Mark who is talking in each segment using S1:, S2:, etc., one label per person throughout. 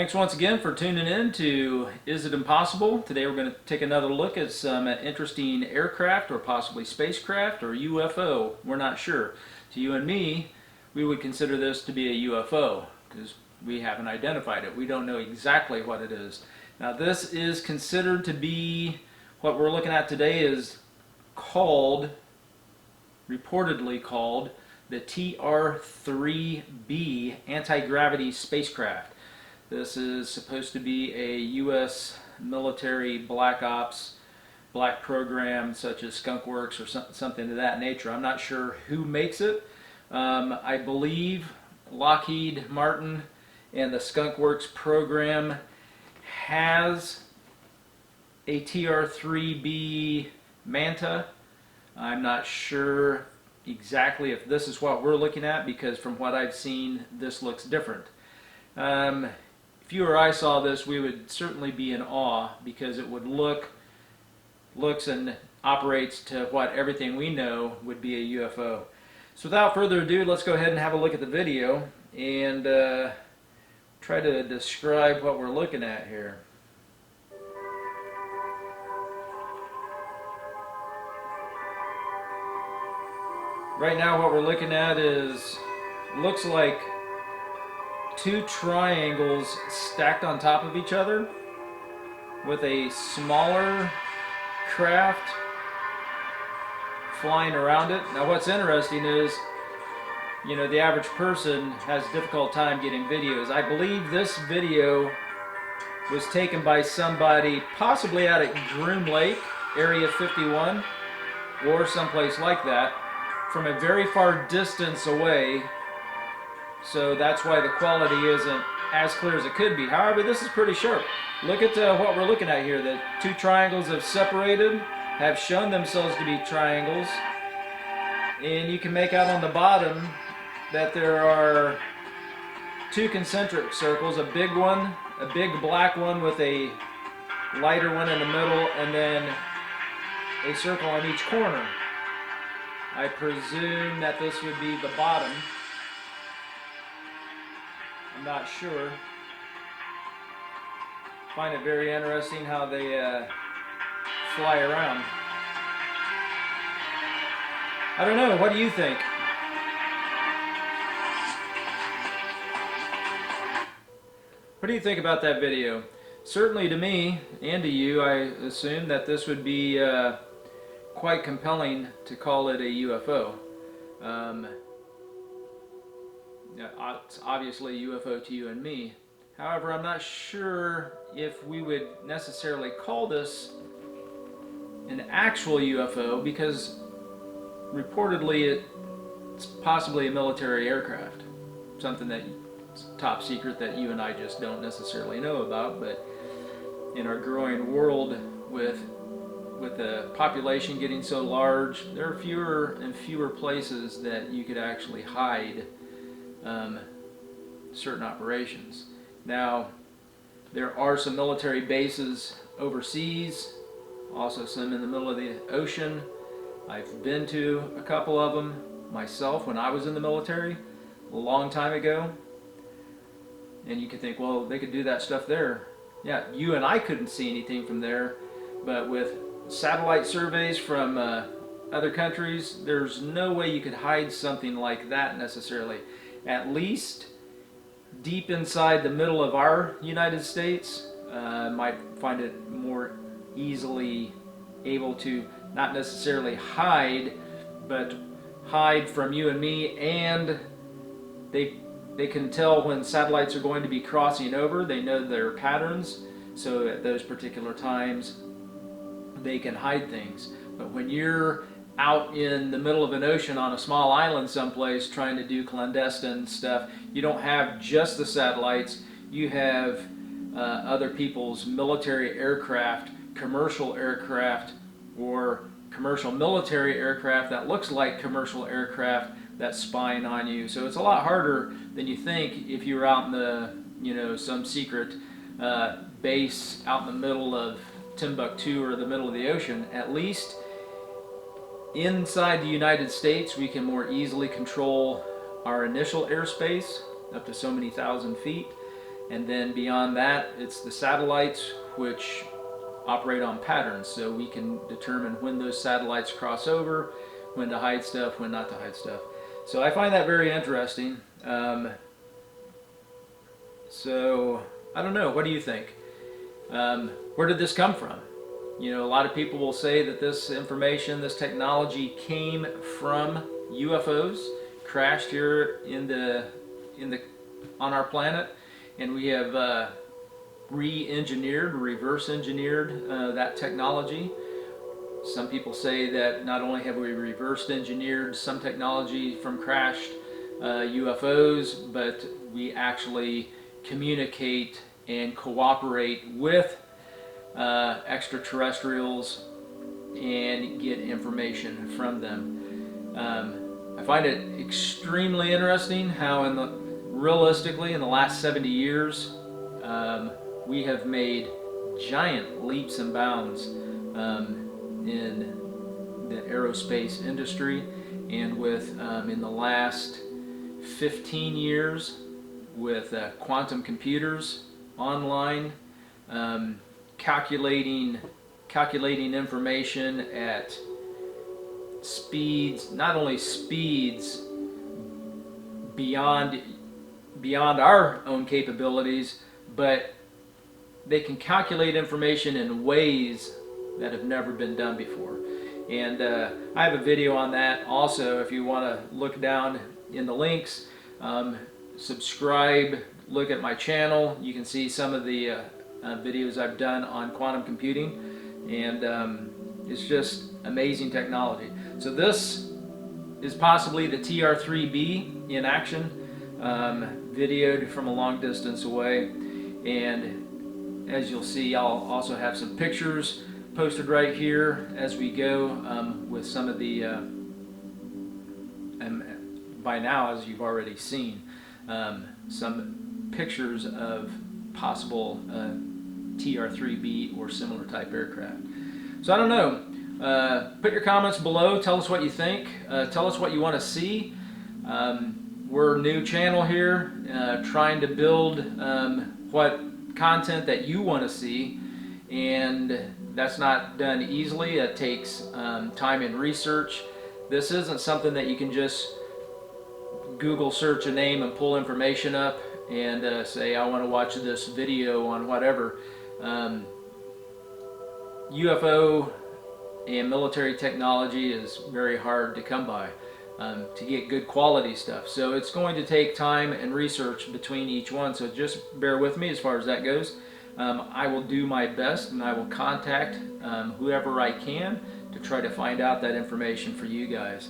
S1: Thanks once again for tuning in to Is It Impossible? Today we're going to take another look at some interesting aircraft or possibly spacecraft or UFO. We're not sure. To you and me, we would consider this to be a UFO because we haven't identified it. We don't know exactly what it is. Now this is considered to be, what we're looking at today is reportedly called the TR3B anti-gravity spacecraft. This is supposed to be a U.S. military black program such as SKUNK or something of that nature. I'm not sure who makes it. I believe Lockheed Martin and the SKUNK program has a TR3B Manta. I'm not sure exactly if this is what we're looking at because from what I've seen, this looks different. If you or I saw this, we would certainly be in awe because it would looks and operates to what everything we know would be a UFO. So without further ado, let's go ahead and have a look at the video and try to describe what we're looking at here. Right now what we're looking at looks like two triangles stacked on top of each other with a smaller craft flying around it. Now what's interesting is, you know, the average person has a difficult time getting videos. I believe this video was taken by somebody possibly out at Groom Lake, Area 51, or someplace like that, from a very far distance away. So that's why the quality isn't as clear as it could be. However, this is pretty sharp. Look at what we're looking at here. The two triangles have separated, have shown themselves to be triangles. And you can make out on the bottom that there are two concentric circles, a big one, a big black one with a lighter one in the middle, and then a circle on each corner. I presume that this would be the bottom. I'm not sure. Find it very interesting how they fly around. I don't know, what do you think? What do you think about that video? Certainly to me and to you, I assume that this would be quite compelling to call it a UFO. It's obviously a UFO to you and me. However, I'm not sure if we would necessarily call this an actual UFO because reportedly it's possibly a military aircraft. Something that's top secret that you and I just don't necessarily know about, but in our growing world with the population getting so large, there are fewer and fewer places that you could actually hide certain operations. Now, there are some military bases overseas, also some in the middle of the ocean. I've been to a couple of them myself when I was in the military a long time ago. And you could think, well, they could do that stuff there. Yeah, you and I couldn't see anything from there, but with satellite surveys from other countries, there's no way you could hide something like that necessarily. At least deep inside the middle of our United States, might find it more easily able to not necessarily hide, but hide from you and me, and they can tell when satellites are going to be crossing over. They know their patterns, so at those particular times they can hide things. But when you're out in the middle of an ocean on a small island someplace trying to do clandestine stuff, you don't have just the satellites, you have other people's military aircraft, commercial aircraft, or commercial military aircraft that looks like commercial aircraft that's spying on you. So it's a lot harder than you think if you were out in the, you know, some secret base out in the middle of Timbuktu or the middle of the ocean. At least inside the United States, we can more easily control our initial airspace up to so many thousand feet. And then beyond that, it's the satellites, which operate on patterns, so we can determine when those satellites cross over, when to hide stuff, when not to hide stuff. So I find that very interesting. So I don't know, what do you think? Where did this come from? You know, a lot of people will say that this information, this technology came from UFOs, crashed here on our planet, and we have re-engineered, reverse engineered that technology. Some people say that not only have we reverse engineered some technology from crashed UFOs, but we actually communicate and cooperate with extraterrestrials and get information from them. I find it extremely interesting how realistically in the last 70 years we have made giant leaps and bounds in the aerospace industry, and with in the last 15 years with quantum computers online, calculating information at speeds, not only speeds beyond our own capabilities, but they can calculate information in ways that have never been done before. And I have a video on that also. If you want to look down in the links, subscribe, look at my channel. You can see some of the videos I've done on quantum computing, and it's just amazing technology. So this is possibly the TR3B in action, videoed from a long distance away. And as you'll see, I'll also have some pictures posted right here as we go with some of the, by now, as you've already seen, some pictures of possible TR3B or similar type aircraft. So I don't know. Put your comments below. Tell us what you think. Tell us what you want to see. We're a new channel here, trying to build what content that you want to see, and that's not done easily. It takes time and research. This isn't something that you can just Google search a name and pull information up and say, I want to watch this video on whatever. UFO and military technology is very hard to come by to get good quality stuff. So it's going to take time and research between each one. So just bear with me as far as that goes. I will do my best, and I will contact whoever I can to try to find out that information for you guys.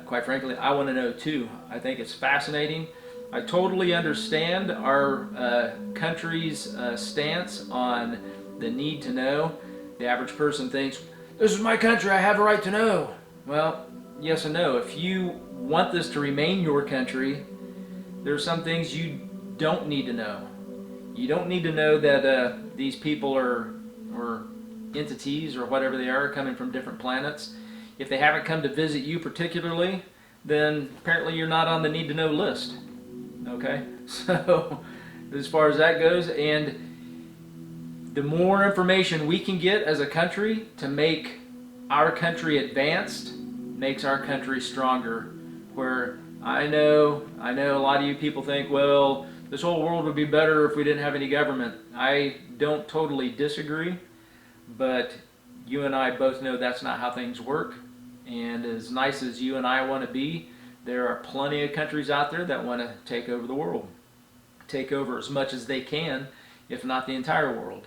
S1: Quite frankly, I want to know too. I think it's fascinating. I totally understand our country's stance on the need to know. The average person thinks, this is my country, I have a right to know. Well, yes and no. If you want this to remain your country, there are some things you don't need to know. You don't need to know that these people or entities or whatever they are coming from different planets. If they haven't come to visit you particularly, then apparently you're not on the need to know list. Okay? So as far as that goes, and the more information we can get as a country to make our country advanced, makes our country stronger. Where I know a lot of you people think, well, this whole world would be better if we didn't have any government. I don't totally disagree, but you and I both know that's not how things work. And as nice as you and I want to be, there are plenty of countries out there that want to take over the world. Take over as much as they can, if not the entire world.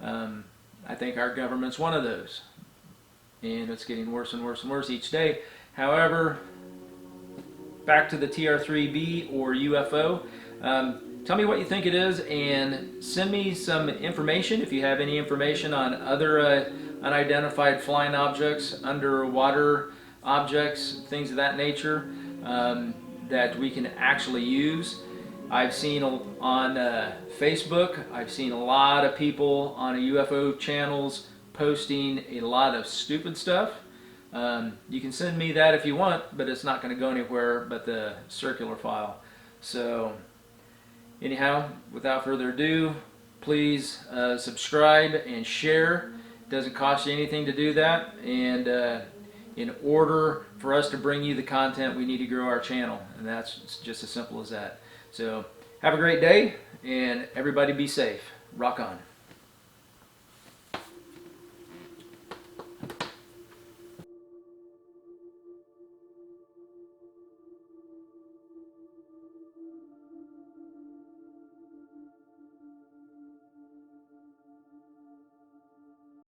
S1: I think our government's one of those. And it's getting worse and worse and worse each day. However, back to the TR3B or UFO. Tell me what you think it is, and send me some information if you have any information on other unidentified flying objects, underwater objects, things of that nature that we can actually use. I've seen on Facebook, I've seen a lot of people on UFO channels posting a lot of stupid stuff. You can send me that if you want, but it's not going to go anywhere but the circular file. So Anyhow, without further ado, please subscribe and share. It doesn't cost you anything to do that, and in order for us to bring you the content, we need to grow our channel, and that's just as simple as that. So have a great day, and everybody be safe. Rock on.